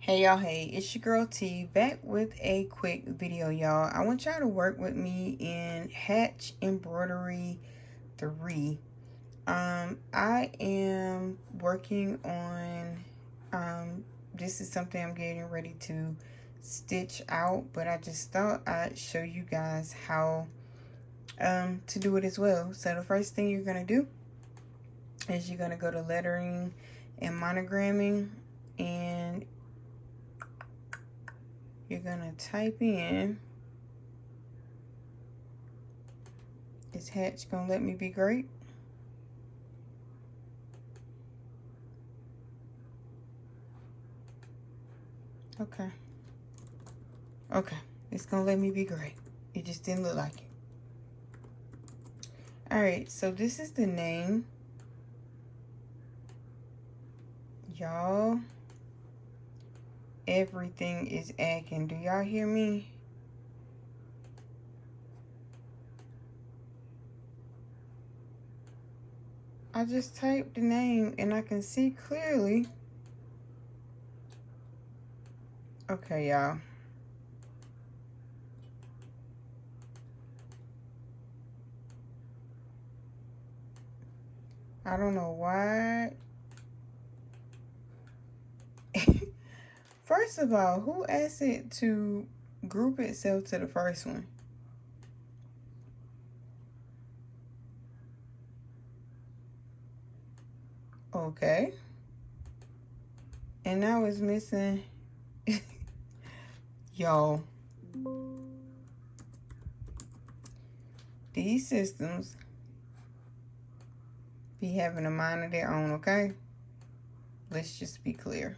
Hey y'all, hey, it's your girl T back with a quick video, y'all. I want y'all to work with me in Hatch Embroidery 3. I am working on this is something I'm getting ready to stitch out, but I just thought I'd show you guys how to do it as well. So the first thing you're gonna do is you're gonna go to lettering and monogramming, and you're gonna type in, is Hatch gonna let me be great? Okay. Okay, it's gonna let me be great. It just didn't look like it. Alright, so this is the name. Y'all, everything is acting. Do y'all hear me? I just typed the name and I can see clearly. Okay, y'all. I don't know why. First of all, who asked it to group itself to the first one? Okay. And now it's missing. Y'all, these systems be having a mind of their own, okay? Let's just be clear.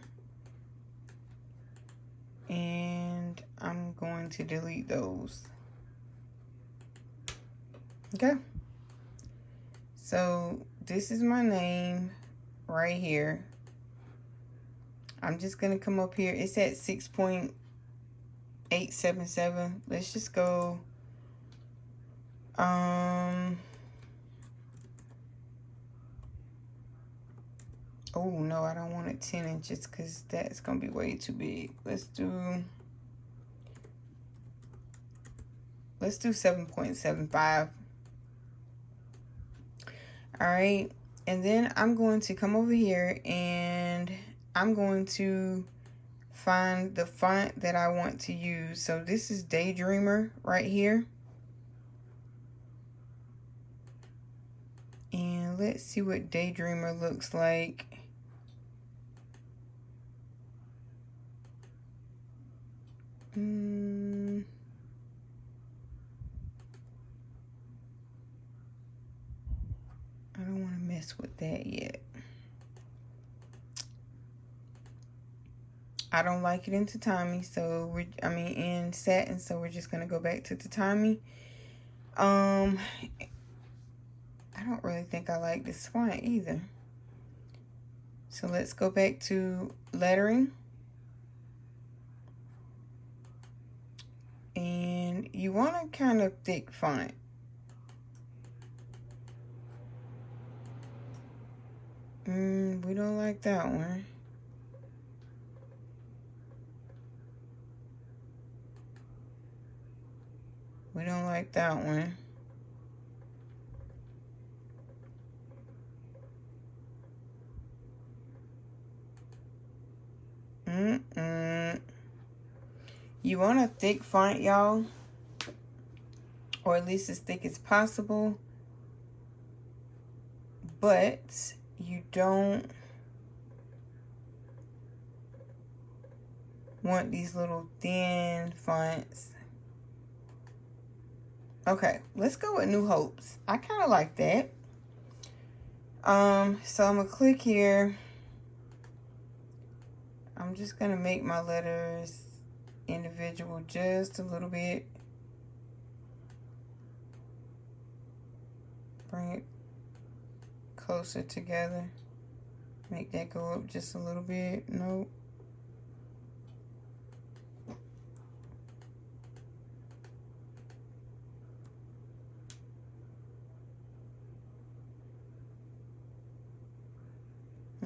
And I'm going to delete those. Okay. So this is my name right here. I'm just gonna come up here. It's at 6.877. Let's just go. Oh no, I don't want it 10 inches because that's gonna be way too big. Let's do 7.75. All right, and then I'm going to come over here and I'm going to find the font that I want to use. So this is Daydreamer right here. And let's see what Daydreamer looks like. I don't want to mess with that yet. I don't like it in tatami, so in satin, so we're just gonna go back to tatami. I don't really think I like this font either. So let's go back to lettering. And you want a kind of thick font. We don't like that one. We don't like that one. You want a thick font, y'all, or at least as thick as possible, but you don't want these little thin fonts. Okay, let's go with New Hopes. I kind of like that. So I'm gonna click here. I'm just gonna make my letters individual just a little bit. Bring it closer together. Make that go up just a little bit. Nope.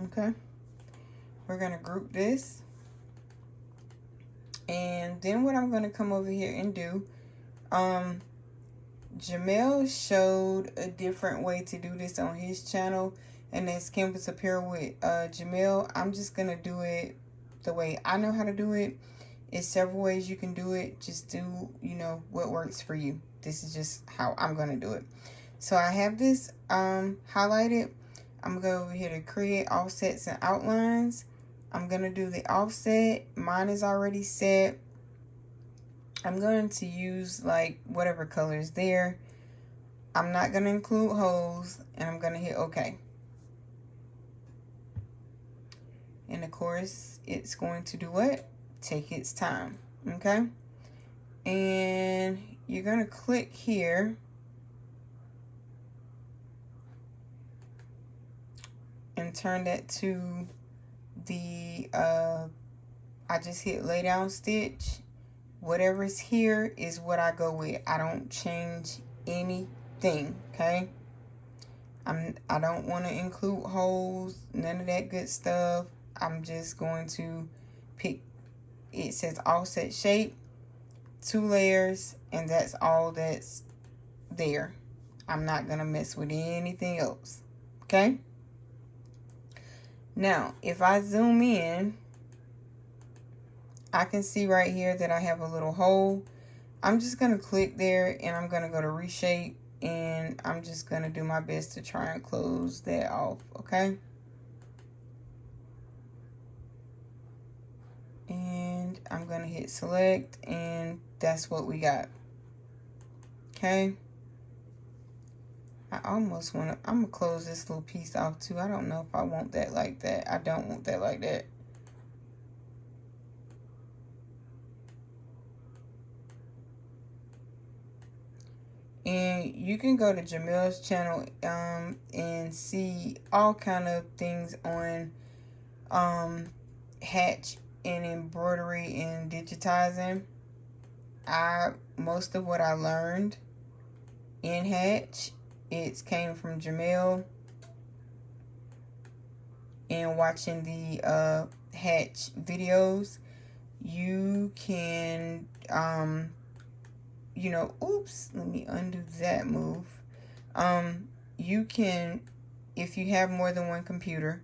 Okay. We're gonna group this. And then what I'm going to come over here and do, Jamel showed a different way to do this on his channel, and that's Canvas Apparel with Jamel. I'm just going to do it the way I know how to do it. It's several ways you can do it. Just do, you know, what works for you. This is just how I'm going to do it. So I have this highlighted. I'm going to go over here to create offsets and outlines. I'm going to do the offset. Mine is already set. I'm going to use like whatever color is there. I'm not going to include holes, and I'm going to hit OK. And of course, it's going to do what? Take its time. Okay. And you're going to click here. And turn that to the, I just hit lay down stitch. Whatever's here is what I go with. I don't change anything, okay? I don't want to include holes, none of that good stuff. I'm just going to pick, it says offset shape, 2 layers, and that's all that's there. I'm not going to mess with anything else, okay? Now, if I zoom in, I can see right here that I have a little hole. I'm just going to click there, and I'm going to go to reshape, and I'm just going to do my best to try and close that off, okay? And I'm going to hit select, and that's what we got, okay? I almost want to, I'm going to close this little piece off too. I don't know if I want that like that. I don't want that like that. And you can go to Jamel's channel and see all kind of things on hatch and embroidery and digitizing. Most of what I learned in hatch, it came from Jamel and watching the hatch videos. You can you know, oops, let me undo that move. You can, if you have more than one computer,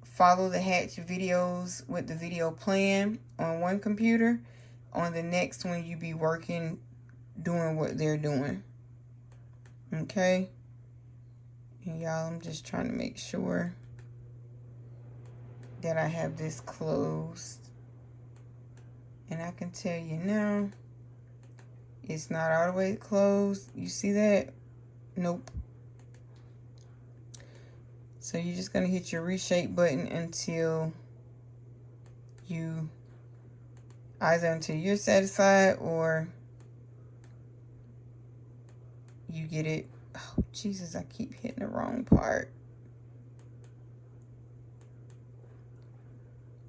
follow the hatch videos with the video playing on one computer. On the next one, you be working, doing what they're doing. Okay? And y'all, I'm just trying to make sure that I have this closed. And I can tell you now, it's not all the way closed. You see that? Nope. So you're just going to hit your reshape button until you, either until you're satisfied or you get it. Oh, Jesus, I keep hitting the wrong part.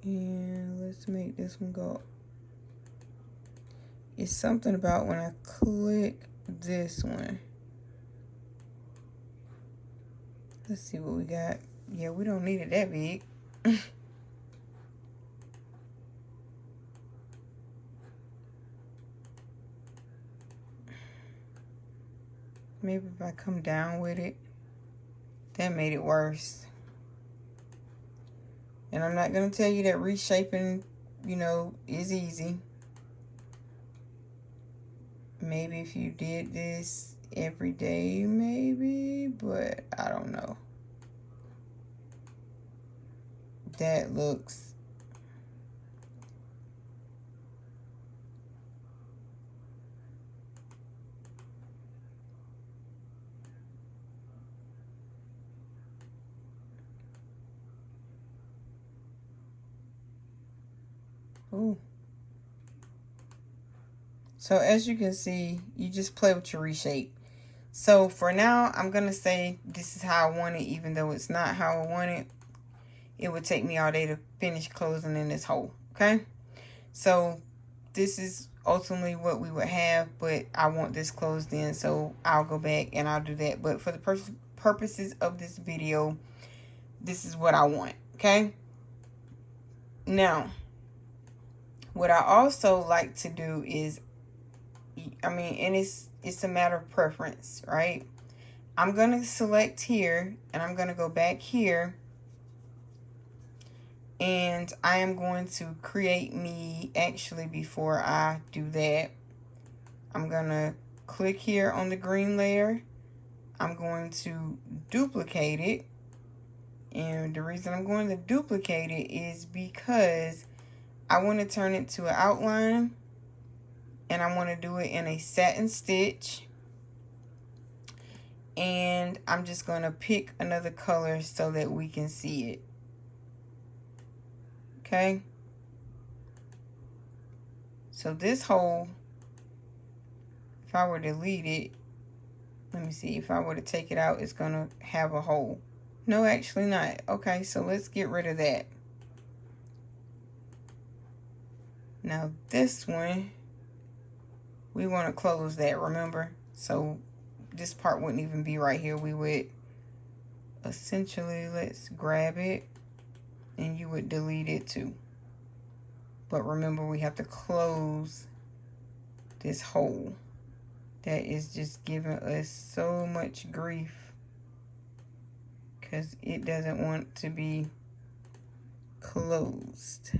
And let's make this one go. It's something about when I click this one. Let's see what we got. Yeah, we don't need it that big. Maybe if I come down with it. That made it worse. And I'm not going to tell you that reshaping, you know, is easy. Maybe if you did this every day, maybe, but I don't know. That looks ooh. So as you can see, you just play with your reshape. So for now, I'm going to say this is how I want it, even though it's not how I want it. It would take me all day to finish closing in this hole, okay? So this is ultimately what we would have, but I want this closed in, so I'll go back and I'll do that. But for the purposes of this video, this is what I want, okay? Now, What I also like to do is, and it's a matter of preference, right? I'm going to select here, and I'm going to go back here, and I am going to create me, actually, before I do that, I'm going to click here on the green layer. I'm going to duplicate it. And the reason I'm going to duplicate it is because I want to turn it to an outline, and I want to do it in a satin stitch. And I'm just going to pick another color so that we can see it. Okay. So this hole, if I were to delete it, let me see, if I were to take it out, it's going to have a hole. No, actually not. Okay, so let's get rid of that. Now this one, we want to close that, remember? So this part wouldn't even be right here. We would essentially, let's grab it, and you would delete it too. But remember, we have to close this hole. That is just giving us so much grief because it doesn't want to be closed.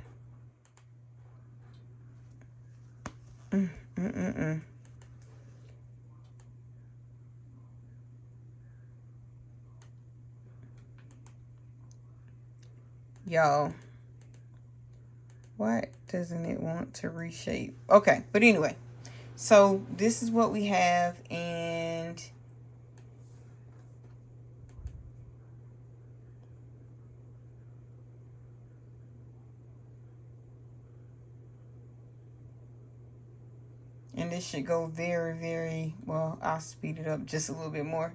Y'all, why doesn't it want to reshape? Okay, but anyway, so this is what we have, and this should go very, very well. I'll speed it up just a little bit more.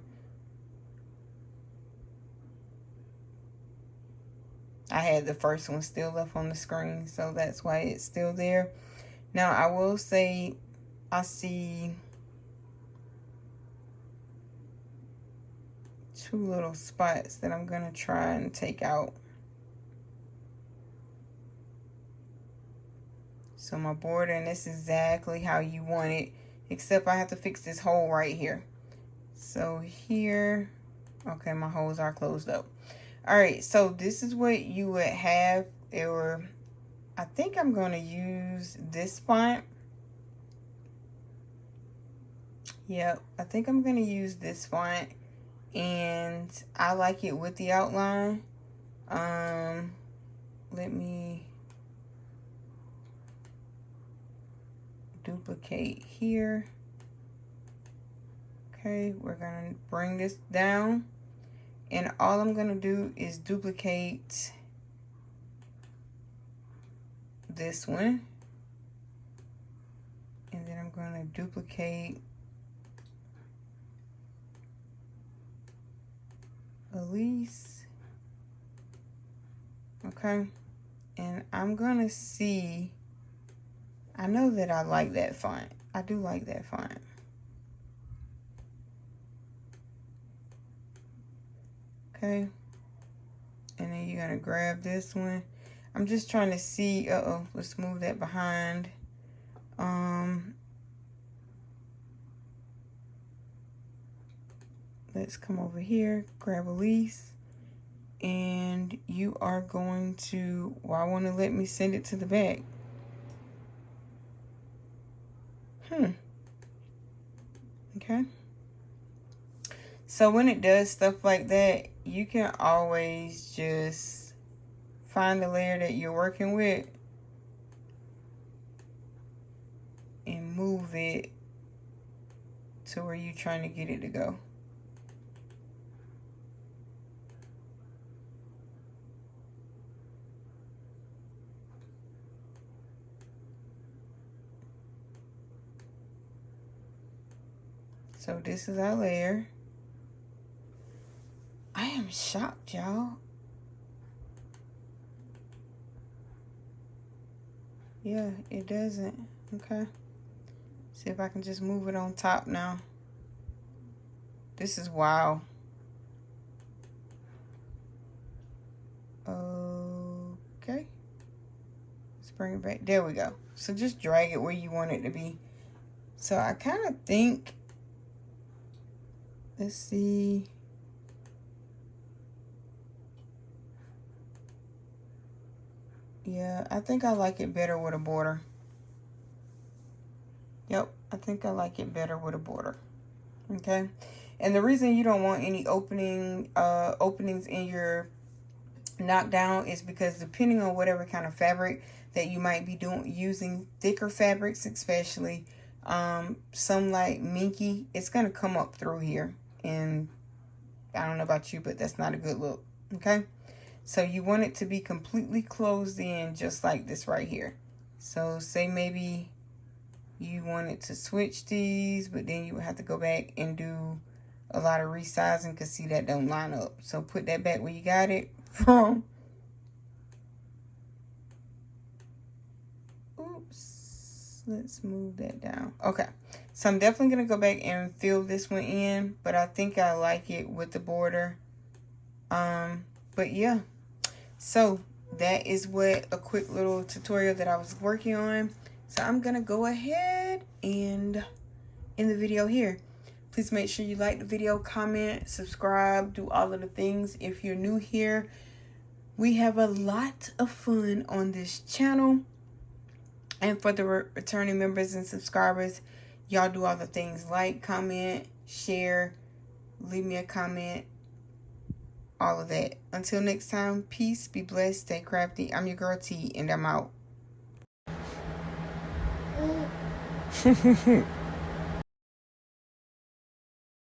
I had the first one still left on the screen, so that's why it's still there. Now, I will say I see two little spots that I'm going to try and take out. So my border, and this is exactly how you want it, except I have to fix this hole right here. So here, okay, my holes are closed up. All right, so this is what you would have, or I think I'm going to use this font. Yep, I think I'm going to use this font, and I like it with the outline. Let me duplicate here. Okay, we're going to bring this down. And all I'm going to do is duplicate this one. And then I'm going to duplicate Elise. Okay. And I'm going to see, I know that I like that font. I do like that font. Okay, and then you're gonna grab this one. I'm just trying to see, let's move that behind. Let's come over here, grab Elise, and you are going to, well, I want to let me send it to the back. Okay. So when it does stuff like that, you can always just find the layer that you're working with and move it to where you're trying to get it to go. So this is our layer. I am shocked, y'all. Yeah, it doesn't. Okay. See if I can just move it on top now. This is wild. Okay. Let's bring it back. There we go. So just drag it where you want it to be. So I kind of think, let's see. Yeah, I think I like it better with a border. Yep, I think I like it better with a border. Okay. And the reason you don't want any openings in your knockdown is because depending on whatever kind of fabric that you might be using thicker fabrics, especially some like minky, it's gonna come up through here, and I don't know about you, but that's not a good look. Okay, so you want it to be completely closed in, just like this right here. So say maybe you wanted to switch these, but then you would have to go back and do a lot of resizing, because see, that don't line up. So put that back where you got it from. Oops, let's move that down. Okay, so I'm definitely gonna go back and fill this one in, but I think I like it with the border. But yeah, so that is what a quick little tutorial that I was working on. So I'm gonna go ahead and end the video here. Please make sure you like the video, comment, subscribe, do all of the things. If you're new here, we have a lot of fun on this channel. And for the returning members and subscribers, y'all do all the things: like, comment, share, leave me a comment, all of that. Until next time, peace, be blessed, stay crafty. I'm your girl T, and I'm out.